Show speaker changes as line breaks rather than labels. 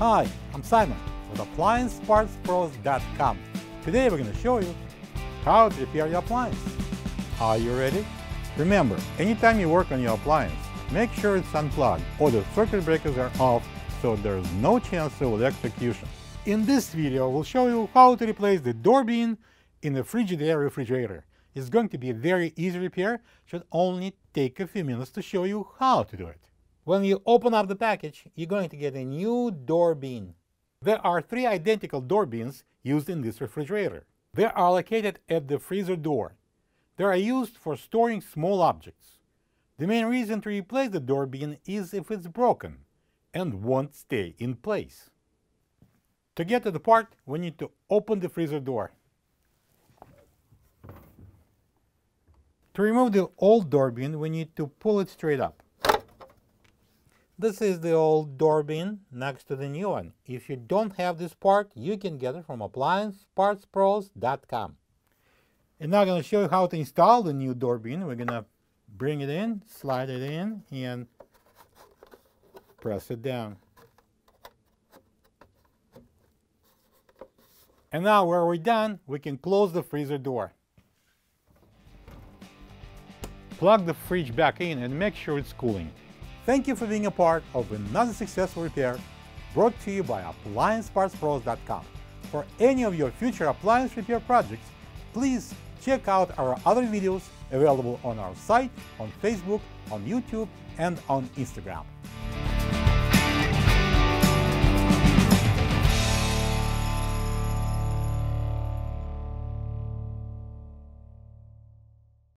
Hi, I'm Simon with AppliancePartsPros.com. Today we're going to show you how to repair your appliance. Are you ready? Remember, anytime you work on your appliance, make sure it's unplugged or the circuit breakers are off so there's no chance of electrocution. In this video, we'll show you how to replace the door bean in a Frigidaire refrigerator. It's going to be a very easy repair, should only take a few minutes to show you how to do it. When you open up the package, you're going to get a new door bean. There are 3 identical door beans used in this refrigerator. They are located at the freezer door. They are used for storing small objects. The main reason to replace the door bean is if it's broken and won't stay in place. To get to the part, we need to open the freezer door. To remove the old door bean, we need to pull it straight up. This is the old door bean next to the new one. If you don't have this part, you can get it from AppliancePartsPros.com. And now I'm going to show you how to install the new door bean. We're going to bring it in, slide it in, and press it down. And now when we're done, we can close the freezer door. Plug the fridge back in and make sure it's cooling. Thank you for being a part of another successful repair brought to you by AppliancePartsPros.com. For any of your future appliance repair projects, please check out our other videos available on our site, on Facebook, on YouTube, and on Instagram.